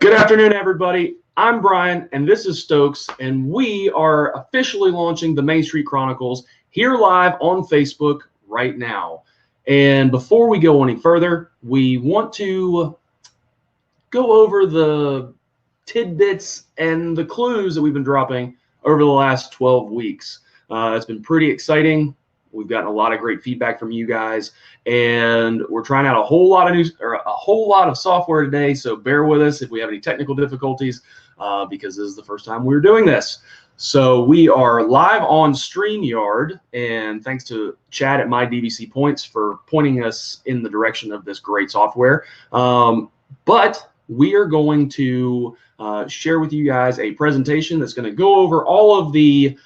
Good afternoon, everybody. I'm Brian, and this is Stokes, and we are officially launching the Main Street Chronicles here live on Facebook right now. And before we go any further, we want to go over the tidbits and the clues that we've been dropping over the last 12 weeks. It's been pretty exciting. We've gotten a lot of great feedback from you guys, and we're trying out a whole lot of software today. So bear with us if we have any technical difficulties, because this is the first time we're doing this. So we are live on StreamYard, and thanks to Chad at MyDVC Points for pointing us in the direction of this great software. But we are going to share with you guys a presentation that's going to go over all of the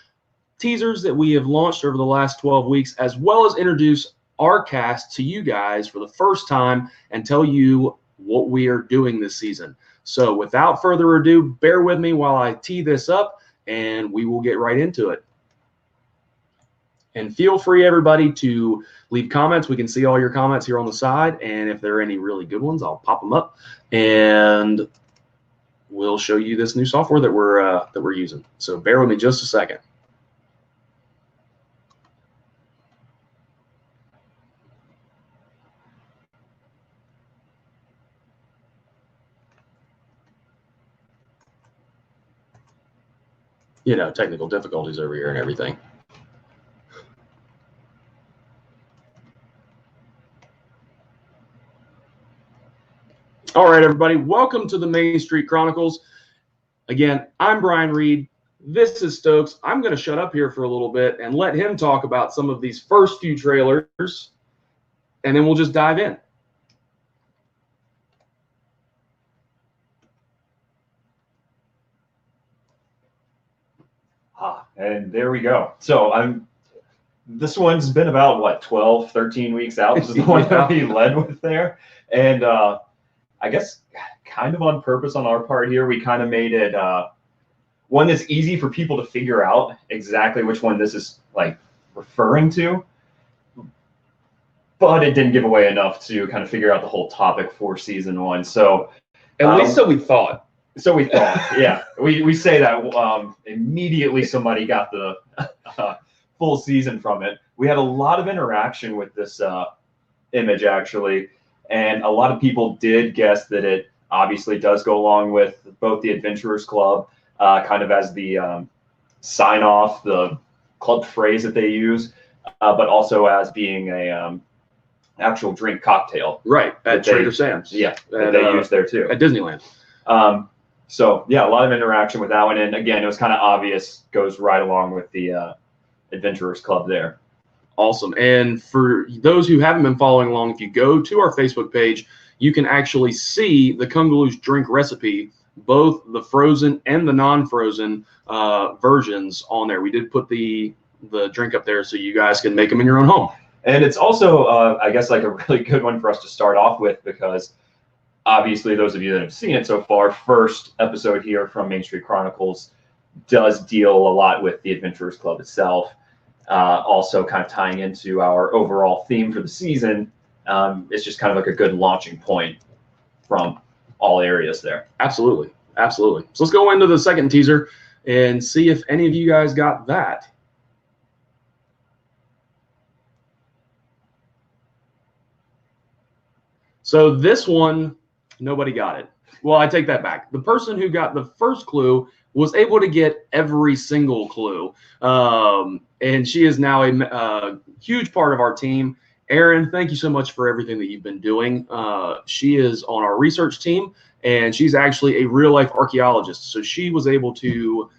teasers that we have launched over the last 12 weeks, as well as introduce our cast to you guys for the first time and tell you what we are doing this season. So without further ado, bear with me while I tee this up, and we will get right into it. And feel free, everybody, to leave comments. We can see all your comments here on the side, and if there are any really good ones, I'll pop them up, and we'll show you this new software that we're using. So bear with me just a second. You know, technical difficulties over here and everything. All right, everybody, welcome to the Main Street Chronicles. Again, I'm Brian Reed. This is Stokes. I'm going to shut up here for a little bit and let him talk about some of these first few trailers, and then we'll just dive in. And there we go. So this one's been about, what, 12, 13 weeks out. This is the one that we led with there. And I guess kind of on purpose on our part here, we kind of made it one that's easy for people to figure out exactly which one this is like referring to. But it didn't give away enough to kind of figure out the whole topic for season one. So at least so we thought. So we thought, yeah, we say that immediately somebody got the full season from it. We had a lot of interaction with this image, actually, and a lot of people did guess that it obviously does go along with both the Adventurers Club, kind of as the sign off, the club phrase that they use, but also as being a actual drink cocktail. Right, at Trader Sam's. Yeah, that they use there too. At Disneyland. So yeah, a lot of interaction with that one, and again, it was kind of obvious, goes right along with the Adventurers Club there. Awesome. And for those who haven't been following along, if you go to our Facebook page, you can actually see the Kungaloosh drink recipe, both the frozen and the non-frozen versions on there. We did put the drink up there so you guys can make them in your own home. And it's also, I guess, like a really good one for us to start off with, because obviously, those of you that have seen it so far, first episode here from Main Street Chronicles does deal a lot with the Adventurers Club itself. Also kind of tying into our overall theme for the season. It's just kind of like a good launching point from all areas there. Absolutely. Absolutely. So let's go into the second teaser and see if any of you guys got that. So this one, nobody got it. Well, I take that back. The person who got the first clue was able to get every single clue. And she is now a huge part of our team. Erin, thank you so much for everything that you've been doing. She is on our research team, and she's actually a real-life archaeologist. So she was able to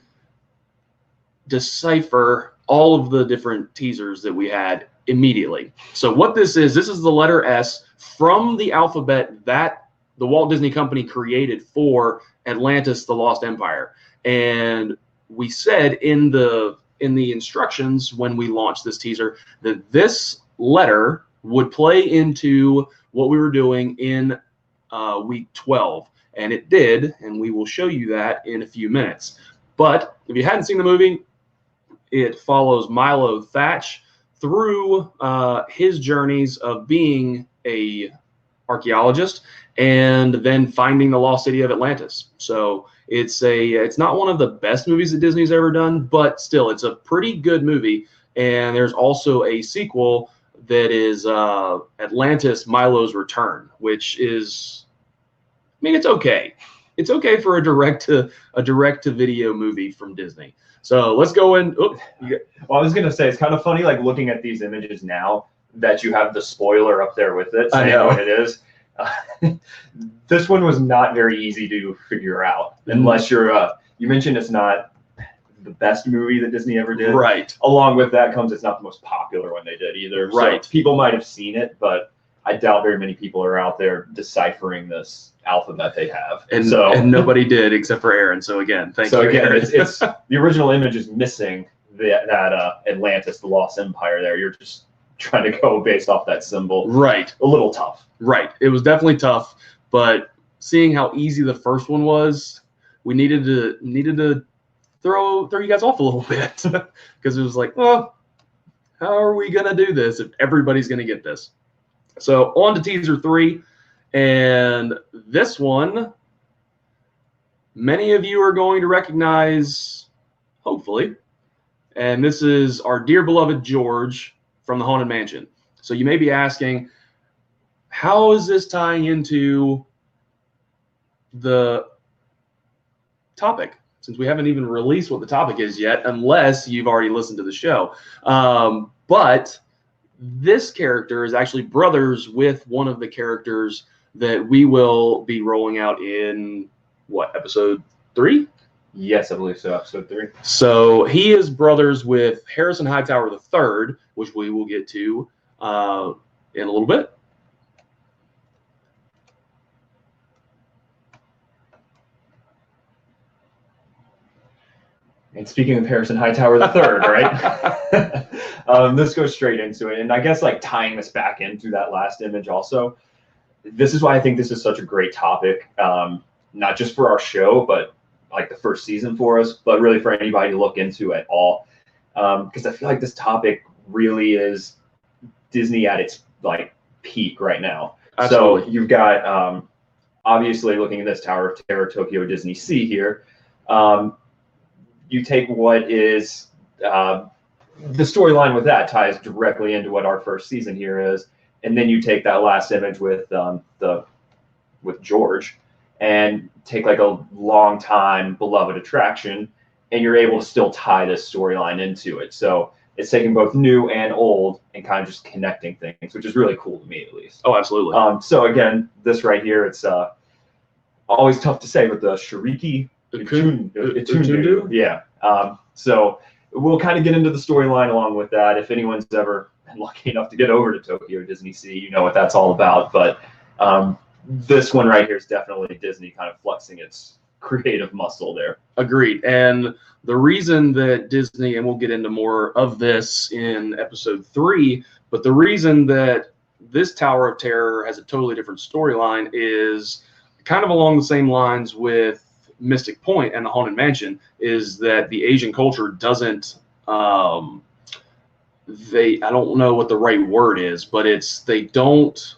decipher all of the different teasers that we had immediately. So what this is the letter S from the alphabet that the Walt Disney Company created for Atlantis, the Lost Empire. And we said in the instructions when we launched this teaser that this letter would play into what we were doing in week 12. And it did, and we will show you that in a few minutes. But if you hadn't seen the movie, it follows Milo Thatch through his journeys of being a archaeologist, and then finding the lost city of Atlantis. So it's not one of the best movies that Disney's ever done, but still, it's a pretty good movie. And there's also a sequel that is Atlantis: Milo's Return, which is, I mean, it's okay. It's okay for a direct to video movie from Disney. So let's go in. Well, I was gonna say, it's kind of funny, like looking at these images now that you have the spoiler up there with it, saying what it is. This one was not very easy to figure out, unless you're. You mentioned it's not the best movie that Disney ever did. Right. Along with that comes, it's not the most popular one they did either. Right. So people might have seen it, but I doubt very many people are out there deciphering this alphabet they have. And nobody did except for Aaron. So again, thank you. So again, Aaron. it's the original image is missing that Atlantis, the lost empire. There, you're just trying to go based off that symbol. Right. A little tough. Right. It was definitely tough, but seeing how easy the first one was, we needed to throw you guys off a little bit because it was like, well, how are we gonna do this if everybody's gonna get this? So on to teaser 3, and this one, many of you are going to recognize, hopefully, and this is our dear beloved George from the Haunted Mansion. So you may be asking, how is this tying into the topic? Since we haven't even released what the topic is yet, unless you've already listened to the show. But this character is actually brothers with one of the characters that we will be rolling out in, what, episode 3? Yes, I believe so, episode 3. So he is brothers with Harrison Hightower III, which we will get to in a little bit. And speaking of Harrison Hightower III, right? This goes straight into it. And I guess like tying this back into that last image also, this is why I think this is such a great topic, not just for our show, but like the first season for us, but really for anybody to look into at all. Because I feel like this topic really is Disney at its like peak right now. Absolutely. So you've got, obviously looking at this Tower of Terror Tokyo Disney Sea here, you take what is the storyline with that ties directly into what our first season here is, and then you take that last image with George, and take like a long time beloved attraction, and you're able to still tie this storyline into it. So it's taking both new and old and kind of just connecting things, which is really cool to me at least. Oh, absolutely. So again, this right here, it's always tough to say with the Shiriki. Utundu? Yeah. So we'll kind of get into the storyline along with that. If anyone's ever been lucky enough to get over to Tokyo Disney Sea, you know what that's all about. But this one right here is definitely Disney kind of flexing its creative muscle there. Agreed. And the reason that Disney, and we'll get into more of this in episode 3, but the reason that this Tower of Terror has a totally different storyline is kind of along the same lines with Mystic Point and the Haunted Mansion, is that the Asian culture doesn't I don't know what the right word is, but they don't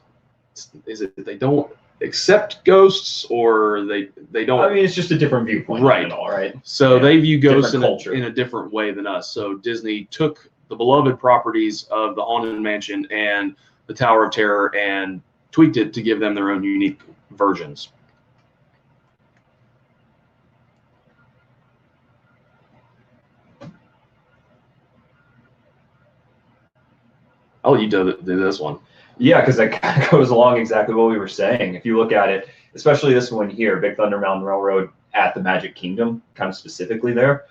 accept ghosts, or they don't. I mean, it's just a different viewpoint, right? And all right. So they view ghosts in a different way than us. So Disney took the beloved properties of the Haunted Mansion and the Tower of Terror and tweaked it to give them their own unique versions. I'll let you do this one. Yeah, because that kind of goes along exactly what we were saying. If you look at it, especially this one here, Big Thunder Mountain Railroad at the Magic Kingdom, kind of specifically there,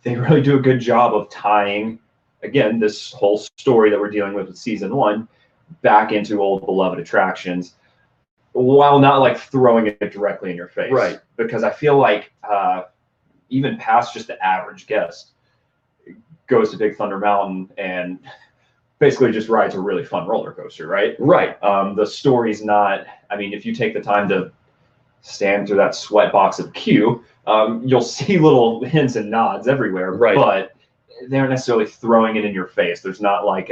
they really do a good job of tying, again, this whole story that we're dealing with season 1 back into old beloved attractions, while not like throwing it directly in your face. Right. Because I feel like even past just the average guest goes to Big Thunder Mountain and basically just rides a really fun roller coaster, right? Right. The story's not, I mean, if you take the time to stand through that sweat box of queue, you'll see little hints and nods everywhere, right? But they aren't necessarily throwing it in your face. There's not like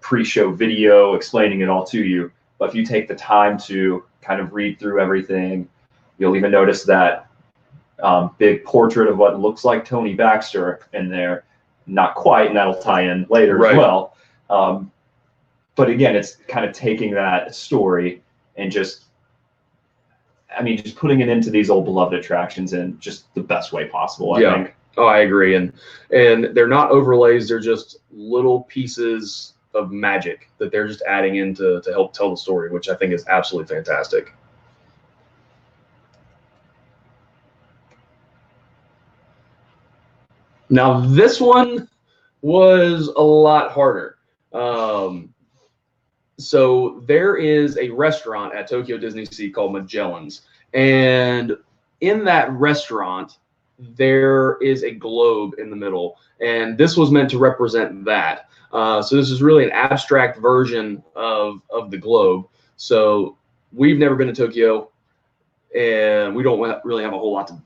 pre-show video explaining it all to you. But if you take the time to kind of read through everything, you'll even notice that big portrait of what looks like Tony Baxter in there. Not quite, and that'll tie in later as well. But again, it's kind of taking that story and just putting it into these old beloved attractions in just the best way possible, I think. Oh, I agree. And they're not overlays, they're just little pieces of magic that they're just adding in to help tell the story, which I think is absolutely fantastic. Now, this one was a lot harder. So there is a restaurant at Tokyo Disney Sea called Magellan's, and in that restaurant there is a globe in the middle, and this was meant to represent that. So this is really an abstract version of the globe. So we've never been to Tokyo, and we don't really have a whole lot to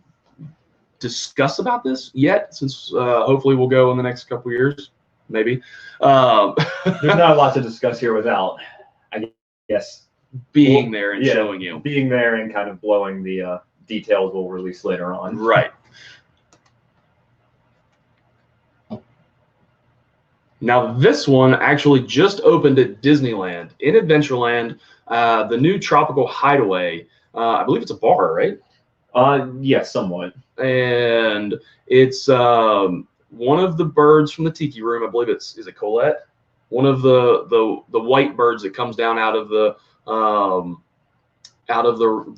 discuss about this yet, since hopefully we'll go in the next couple years. Maybe. There's not a lot to discuss here without, I guess, being there and showing you. Being there and kind of blowing the details we'll release later on. Right. Now, this one actually just opened at Disneyland. In Adventureland, the new Tropical Hideaway. I believe it's a bar, right? Yes, somewhat. And it's one of the birds from the Tiki Room. I believe is it Colette? One of the white birds that comes down out of the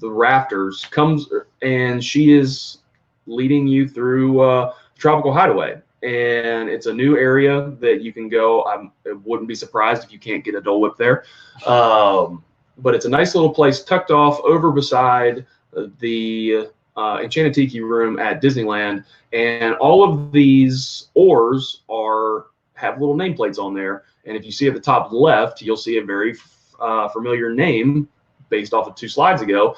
rafters comes, and she is leading you through Tropical Hideaway. And it's a new area that you can go. I wouldn't be surprised if you can't get a Dole Whip there. But it's a nice little place tucked off over beside the Enchanted Tiki Room at Disneyland, and all of these oars have little nameplates on there. And if you see at the top left, you'll see a very familiar name based off of 2 slides ago,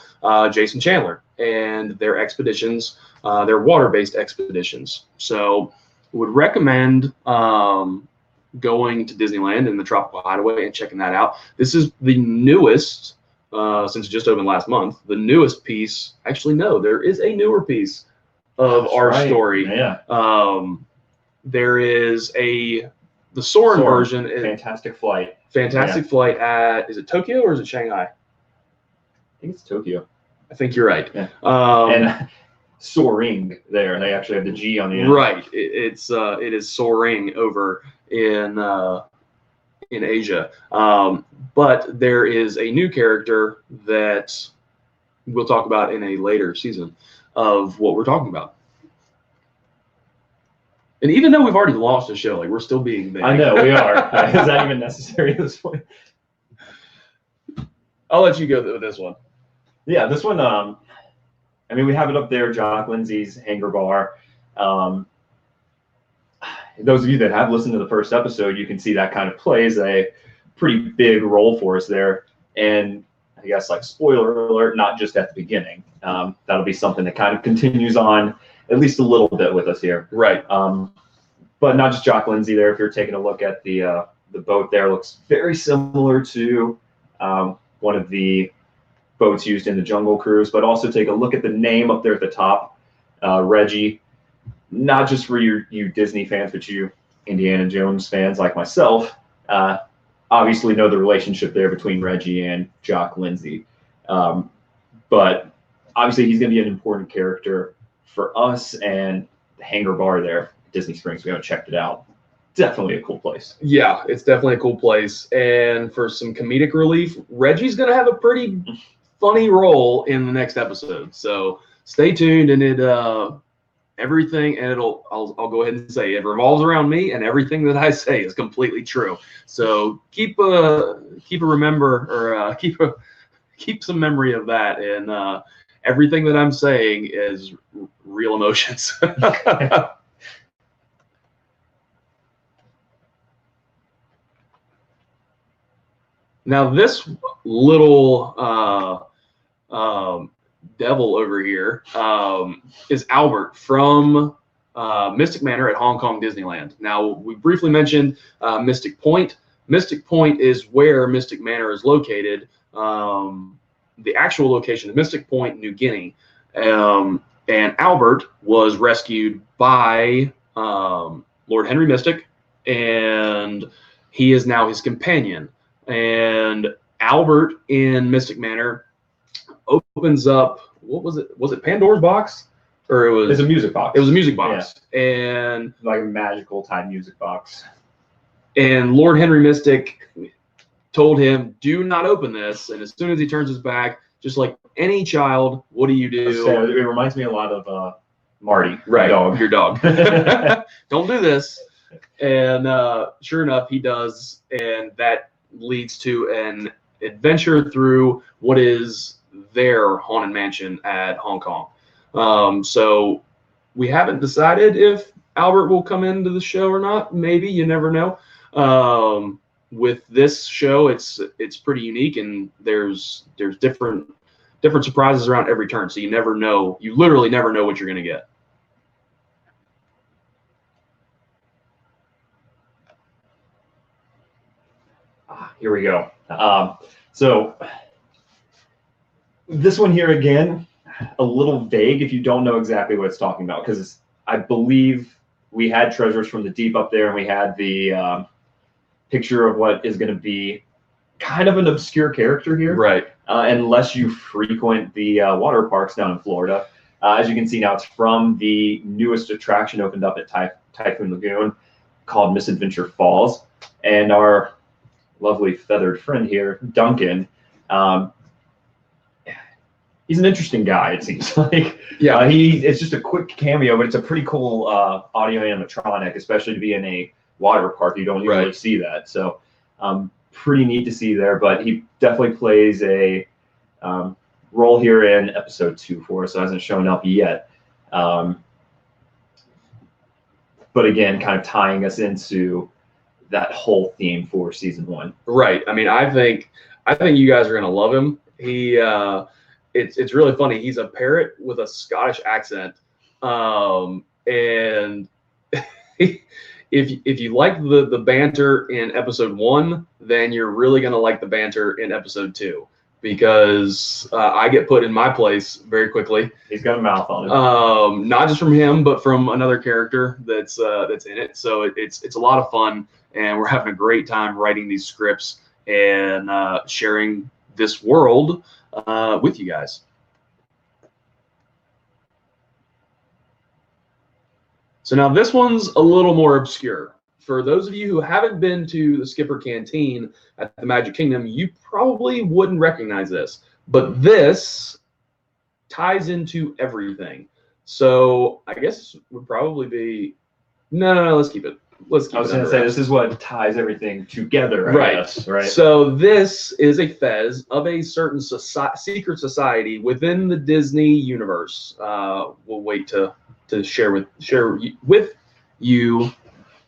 Jason Chandler, and their expeditions, their water-based expeditions. So would recommend going to Disneyland in the Tropical Hideaway and checking that out. This is the newest. Since it just opened last month, the newest piece. Actually, no, there is a newer piece of our story. Yeah. There is the Soarin' version. Fantastic Flight. Fantastic Flight at, is it Tokyo or is it Shanghai? I think it's Tokyo. I think you're right. Yeah. And Soaring there. They actually have the G on the end. Right. It is Soaring over in Asia. But there is a new character that we'll talk about in a later season of what we're talking about. And even though we've already launched the show, like, we're still being vague. I know, we are. Is that even necessary at this point? I'll let you go with this one. Yeah, this one, we have it up there, Jock Lindsay's Hangar Bar. Those of you that have listened to the first episode, you can see that kind of plays a pretty big role for us there. And I guess, like, spoiler alert, not just at the beginning. That'll be something that kind of continues on at least a little bit with us here. Right. But not just Jock Lindsay there. If you're taking a look at the boat there, looks very similar to one of the boats used in the Jungle Cruise. But also take a look at the name up there at the top, Reggie. Not just for you Disney fans, but you Indiana Jones fans like myself, obviously know the relationship there between Reggie and Jock Lindsay. But obviously he's going to be an important character for us, and the Hangar Bar there at Disney Springs, we haven't checked it out. Definitely a cool place. Yeah, it's definitely a cool place. And for some comedic relief, Reggie's going to have a pretty funny role in the next episode. So stay tuned, and everything, and I'll go ahead and say it revolves around me, and everything that I say is completely true. So keep some memory of that, and everything that I'm saying is real emotions. Now this little devil over here is Albert from Mystic Manor at Hong Kong Disneyland. Now, we briefly mentioned Mystic Point. Mystic Point is where Mystic Manor is located. The actual location is Mystic Point, New Guinea. And Albert was rescued by Lord Henry Mystic, and he is now his companion. And Albert in Mystic Manor opens up, what was it? Was it Pandora's box? Or It's a music box. It was a music box. Yeah. And like a magical time music box. And Lord Henry Mystic told him, do not open this. And as soon as he turns his back, just like any child, what do you do? So it reminds me a lot of Marty, right? Dog. Your dog. Don't do this. And sure enough, he does, and that leads to an adventure through what is their haunted mansion at Hong Kong. So we haven't decided if Albert will come into the show or not. Maybe, you never know. With this show, it's pretty unique, and there's different surprises around every turn. So you never know. You literally never know what you're going to get. Here we go. So this one here again, a little vague if you don't know exactly what it's talking about, because I believe we had Treasures from the Deep up there, and we had the picture of what is going to be kind of an obscure character here, right? Unless you frequent the water parks down in Florida. As you can see now, it's from the newest attraction opened up at Typhoon Lagoon called Misadventure Falls, and our lovely feathered friend here, Duncan. He's an interesting guy, it seems like. Yeah. It's just a quick cameo, but it's a pretty cool audio animatronic, especially to be in a water park. You don't usually see that. So pretty neat to see there, but he definitely plays a role here in episode 2 for us, so hasn't shown up yet. But again, kind of tying us into that whole theme for season 1. Right. I mean, I think you guys are gonna love him. It's really funny. He's a parrot with a Scottish accent, and if you like the banter in episode 1, then you're really gonna like the banter in episode 2, because I get put in my place very quickly. He's got a mouth on him. Not just from him, but from another character that's in it. So it's a lot of fun, and we're having a great time writing these scripts and sharing this world with you guys. So now this one's a little more obscure. For those of you who haven't been to the Skipper Canteen at the Magic Kingdom, you probably wouldn't recognize this, but this ties into everything. So I guess would probably be, no, let's keep it. I was going to say, this is what ties everything together, I guess, right? So this is a fez of a certain secret society within the Disney universe. We'll wait to share with you.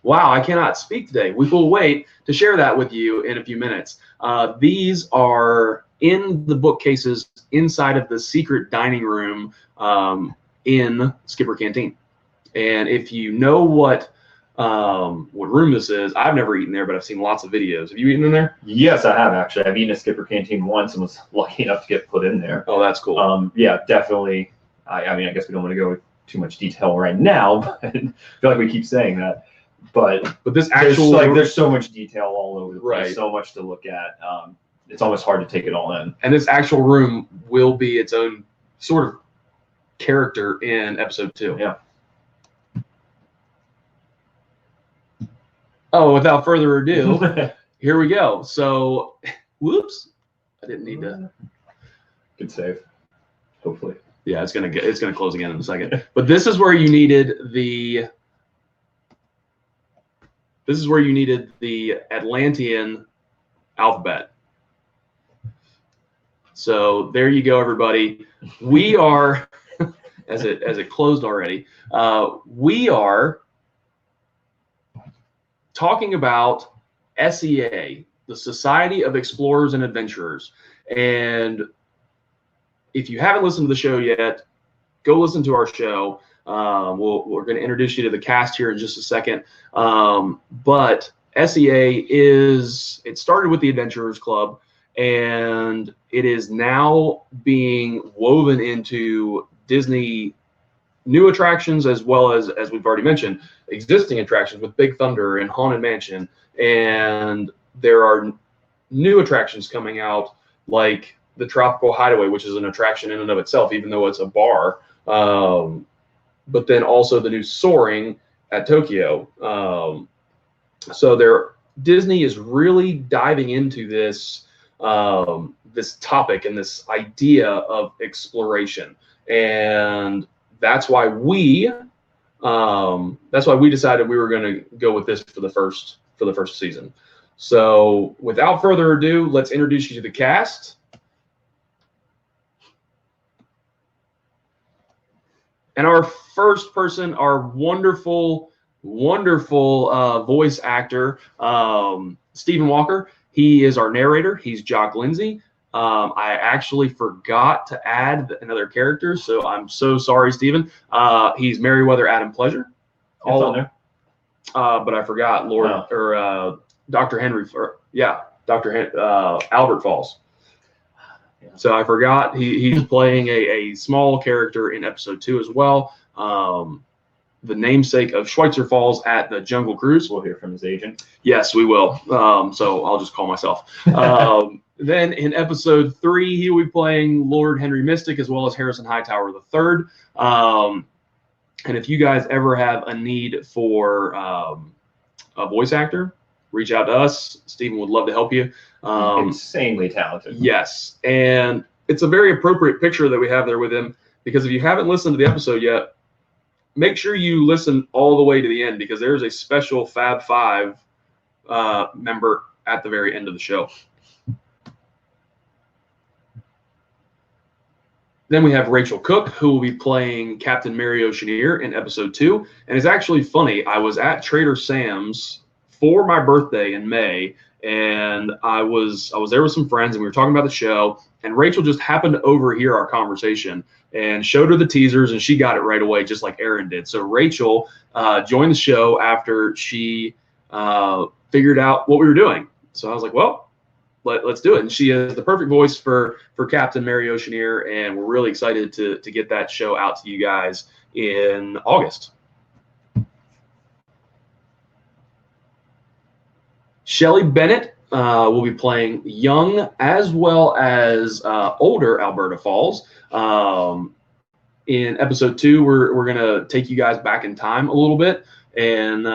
Wow, I cannot speak today. We will wait to share that with you in a few minutes. These are in the bookcases inside of the secret dining room in Skipper Canteen. And if you know what room this is, I've never eaten there, but I've seen lots of videos. Have you eaten in there? Yes, I have actually. I've eaten at Skipper Canteen once and was lucky enough to get put in there. Oh, that's cool. Yeah, definitely. I mean, I guess we don't want to go into too much detail right now, but I feel like we keep saying that. But this actual, there's so much detail all over the place, so much to look at. It's almost hard to take it all in. And this actual room will be its own sort of character in episode 2. Yeah. Oh, without further ado, here we go. So, whoops, I didn't need to. Good save. Hopefully. Yeah, it's gonna close again in a second. But this is where you needed the. This is where you needed the Atlantean alphabet. So there you go, everybody. We are, as it closed already. We are talking about SEA, the Society of Explorers and Adventurers. And if you haven't listened to the show yet, go listen to our show. We're going to introduce you to the cast here in just a second. But SEA it started with the Adventurers Club, and it is now being woven into Disney new attractions, as well as we've already mentioned, existing attractions with Big Thunder and Haunted Mansion. And there are new attractions coming out, like the Tropical Hideaway, which is an attraction in and of itself, even though it's a bar. But then also the new Soaring at Tokyo. So Disney is really diving into this this topic and this idea of exploration, and that's why we decided we were going to go with this for the first season. So without further ado, let's introduce you to the cast. And our first person, our wonderful voice actor, Stephen Walker. He is our narrator. He's Jock Lindsay. I actually forgot to add another character, so I'm so sorry, Stephen. He's Meriwether Adam Pleasure. All on there. But I forgot Dr. Henry. Albert Falls. Yeah. So I forgot he's playing a small character in episode 2 as well. The namesake of Schweitzer Falls at the Jungle Cruise. We'll hear from his agent. Yes, we will. So I'll just call myself. Then in episode 3, he will be playing Lord Henry Mystic, as well as Harrison Hightower III. And if you guys ever have a need for a voice actor, reach out to us. Stephen would love to help you. Insanely talented. Yes. And it's a very appropriate picture that we have there with him, because if you haven't listened to the episode yet, make sure you listen all the way to the end, because there's a special Fab Five member at the very end of the show. Then we have Rachel Cook, who will be playing Captain Mary Oceaneer in episode 2. And it's actually funny. I was at Trader Sam's for my birthday in May, and I was there with some friends, and we were talking about the show. And Rachel just happened to overhear our conversation and showed her the teasers, and she got it right away, just like Aaron did. So Rachel joined the show after she figured out what we were doing. So I was like, well, let's do it. And she has the perfect voice for Captain Mary Oceaneer, and we're really excited to get that show out to you guys in August. Shelley Bennett will be playing young as well as older Alberta Falls. In episode 2, we're gonna take you guys back in time a little bit, and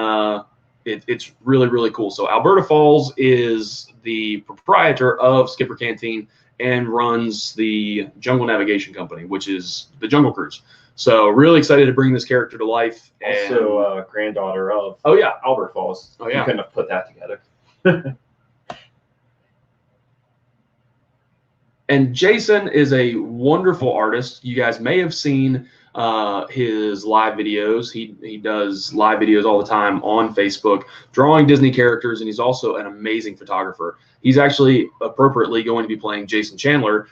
it's really, really cool. So Alberta Falls is the proprietor of Skipper Canteen and runs the Jungle Navigation Company, which is the Jungle Cruise. So really excited to bring this character to life. Also, granddaughter of Albert Falls. Oh yeah, you couldn't have put that together. And Jason is a wonderful artist. You guys may have seen his live videos. He does live videos all the time on Facebook, drawing Disney characters, and he's also an amazing photographer. He's actually appropriately going to be playing Jason Chandler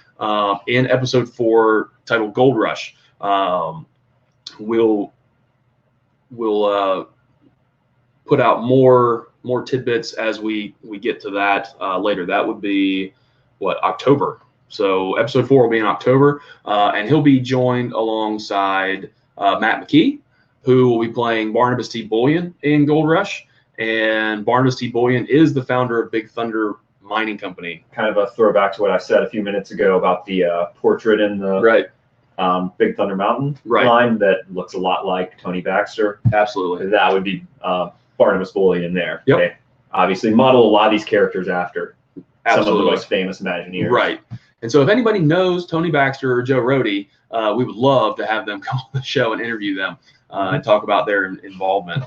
in episode 4, titled Gold Rush. We'll put out more tidbits as we get to that later. That would be October. So episode 4 will be in October, and he'll be joined alongside Matt McKee, who will be playing Barnabas T. Bullion in Gold Rush. And Barnabas T. Bullion is the founder of Big Thunder Mining Company. Kind of a throwback to what I said a few minutes ago about the portrait in the Big Thunder Mountain line that looks a lot like Tony Baxter. Absolutely. That would be Barnabas Bullion there. Yep. They obviously model a lot of these characters after some of the most famous Imagineers. Right. And so if anybody knows Tony Baxter or Joe Rohde, we would love to have them come on the show and interview them and talk about their involvement.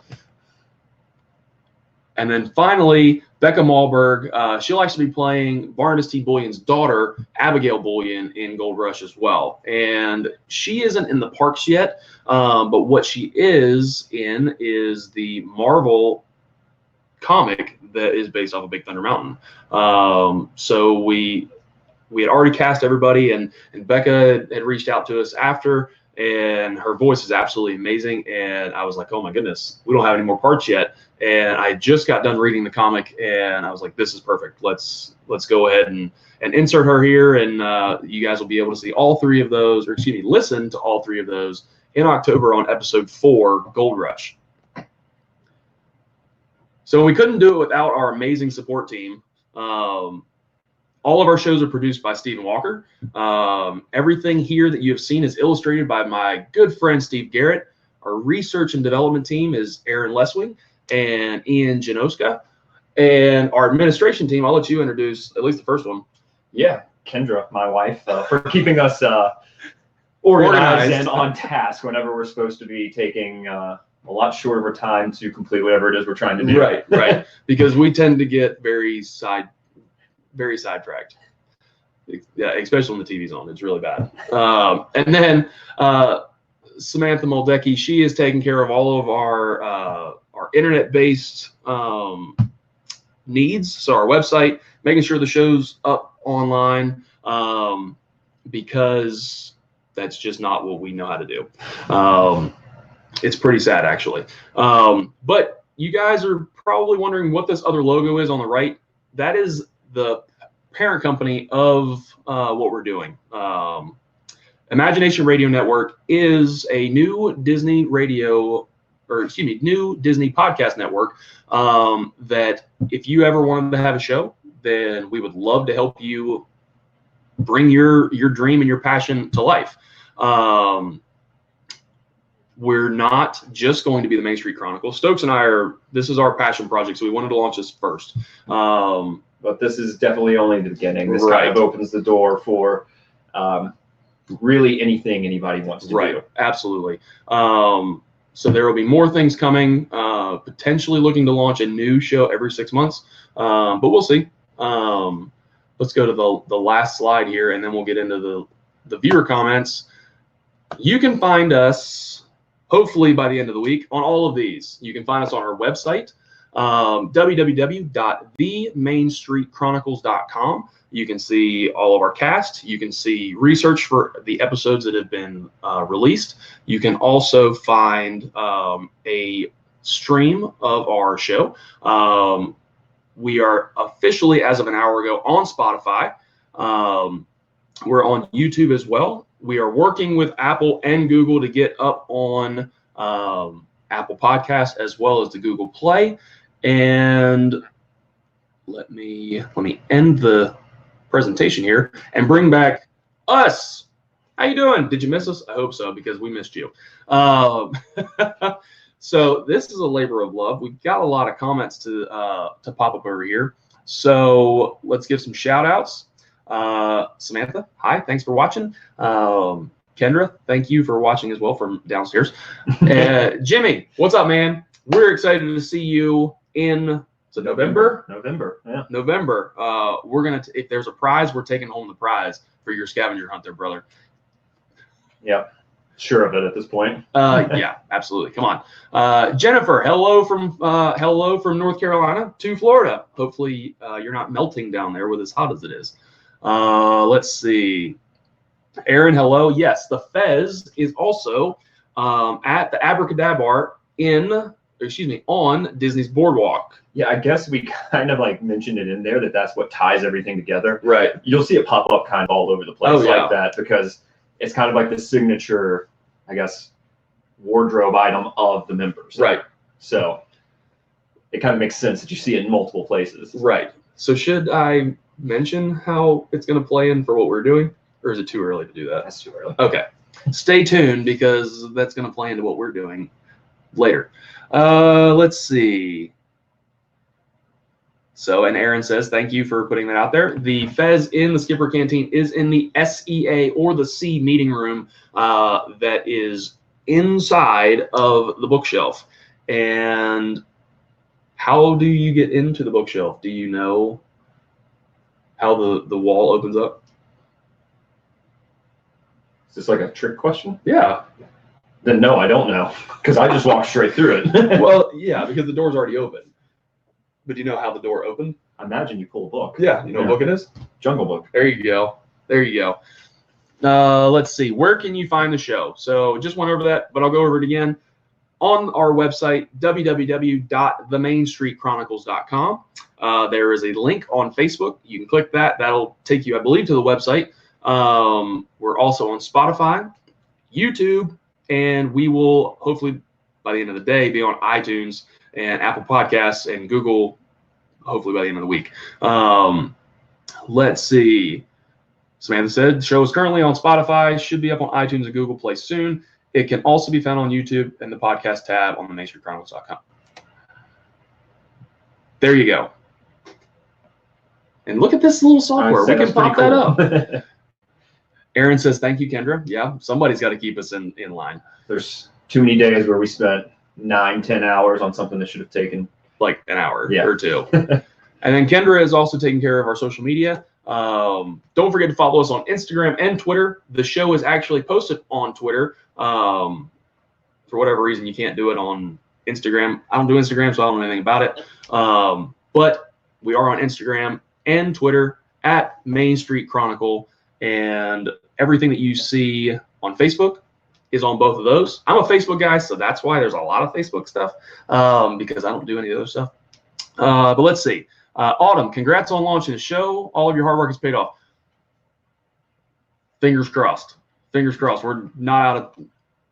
And then finally, Becca Malberg, she'll actually be playing Barnabas T. Bullion's daughter, Abigail Bullion, in Gold Rush as well. And she isn't in the parks yet, but what she is in is the Marvel comic that is based off of Big Thunder Mountain. So we had already cast everybody, and Becca had reached out to us after and her voice is absolutely amazing. And I was like, oh my goodness, we don't have any more parts yet. And I just got done reading the comic, and I was like, this is perfect. Let's go ahead and insert her here, and you guys will be able to see all three of those, or excuse me, listen to all three of those in October on episode 4, Gold Rush. So we couldn't do it without our amazing support team. All of our shows are produced by Stephen Walker. Everything here that you have seen is illustrated by my good friend Steve Garrett. Our research and development team is Aaron Leswing and Ian Janoska. And our administration team, I'll let you introduce at least the first one. Yeah, Kendra, my wife, for keeping us organized and on task whenever we're supposed to be taking a lot shorter of a time to complete whatever it is we're trying to do. Right. Because we tend to get very sidetracked. Yeah, especially when the TV's on. It's really bad. And then Samantha Moldecki, she is taking care of all of our internet-based needs. So our website, making sure the show's up online, because that's just not what we know how to do. It's pretty sad, actually. But you guys are probably wondering what this other logo is on the right. That is the parent company of what we're doing. Imagination Radio Network is a new Disney new Disney podcast network that if you ever wanted to have a show, then we would love to help you bring your dream and your passion to life. We're not just going to be the Main Street Chronicles. Stokes and I this is our passion project, so we wanted to launch this first. But this is definitely only the beginning. This Right. kind of opens the door for really anything anybody wants to do. Absolutely. So there will be more things coming, potentially looking to launch a new show every 6 months, but we'll see. Let's go to the last slide here, and then we'll get into the viewer comments. You can find us, hopefully by the end of the week, on all of these. You can find us on our website, www.themainstreetchronicles.com. You can see all of our cast. You can see research for the episodes that have been released. You can also find a stream of our show. We are officially, as of an hour ago, on Spotify. We're on YouTube as well. We are working with Apple and Google to get up on Apple Podcasts as well as the Google Play. And let me end the presentation here and bring back us. How you doing? Did you miss us? I hope so, because we missed you. So this is a labor of love. We've got a lot of comments to pop up over here. So let's give some shout outs. Samantha, hi, thanks for watching. Kendra, thank you for watching as well from downstairs. Jimmy, what's up, man? We're excited to see you in November. Yeah. November. We're gonna if there's a prize, we're taking home the prize for your scavenger hunt there, brother. Yep. Sure of it at this point. Yeah, absolutely. Come on. Jennifer, hello from North Carolina to Florida. Hopefully you're not melting down there with as hot as it is. Let's see. Aaron, hello. Yes, the Fez is also at the Abracadabra on Disney's Boardwalk. Yeah, I guess we kind of like mentioned it in there that's what ties everything together. Right. You'll see it pop up kind of all over the place yeah. like that, because it's kind of like the signature, I guess, wardrobe item of the members. Right. So it kind of makes sense that you see it in multiple places. Right. So should I mention how it's going to play in for what we're doing, or is it too early to do that? That's too early. Okay. Stay tuned, because that's going to play into what we're doing later. Let's see. So, and Aaron says, thank you for putting that out there. The Fez in the Skipper Canteen is in the SEA or the C meeting room that is inside of the bookshelf. And how do you get into the bookshelf? Do you know how the wall opens up? Is this like a trick question? Yeah. Then no, I don't know, because I just walked straight through it. Well, yeah, because the door's already open. But do you know how the door opened? I imagine you pull a book. Yeah, you know what book it is? Jungle Book. There you go. There you go. Let's see. Where can you find the show? So just went over that, but I'll go over it again. On our website, www.themainstreetchronicles.com. There is a link on Facebook. You can click that. That'll take you, I believe, to the website. We're also on Spotify, YouTube, and we will hopefully by the end of the day be on iTunes and Apple Podcasts and Google, hopefully by the end of the week. Let's see. Samantha said the show is currently on Spotify, should be up on iTunes and Google Play soon. It can also be found on YouTube and the podcast tab on the MainStreetChronicles.com. There you go. And look at this little software. We can pop that up. Aaron says, thank you, Kendra. Yeah, somebody's got to keep us in line. There's too many days where we spent 9-10 hours on something that should have taken like an hour or two. And then Kendra is also taking care of our social media. Don't forget to follow us on Instagram and Twitter. The show is actually posted on Twitter. For whatever reason, you can't do it on Instagram. I don't do Instagram, so I don't know anything about it. But we are on Instagram and Twitter at Main Street Chronicle, and everything that you see on Facebook is on both of those. I'm a Facebook guy, so that's why there's a lot of Facebook stuff, because I don't do any of those stuff. But let's see. Autumn, congrats on launching the show. All of your hard work has paid off. Fingers crossed. Fingers crossed. We're not out of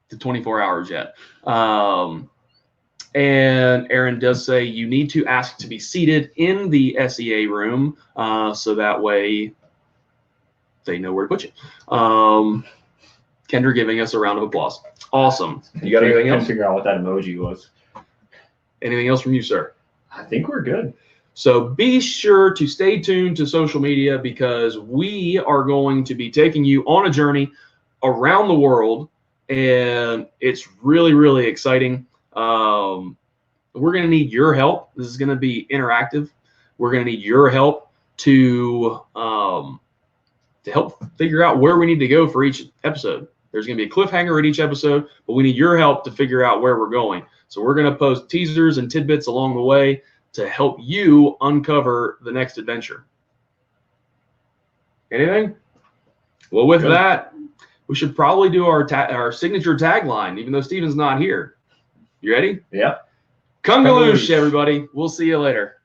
the 24 hours yet. And Aaron does say you need to ask to be seated in the SEA room, so that way they know where to put you. Kendra giving us a round of applause. Awesome. You got anything else? Figure out what that emoji was. Anything else from you, sir? I think we're good. So be sure to stay tuned to social media, because we are going to be taking you on a journey around the world, and it's really, really exciting. We're going to need your help. This is going to be interactive. We're going to need your help to help figure out where we need to go for each episode. There's going to be a cliffhanger at each episode, but we need your help to figure out where we're going. So we're going to post teasers and tidbits along the way to help you uncover the next adventure. Anything? Well, with that, we should probably do our signature tagline, even though Steven's not here. You ready? Yeah. Kungaloosh, everybody. We'll see you later.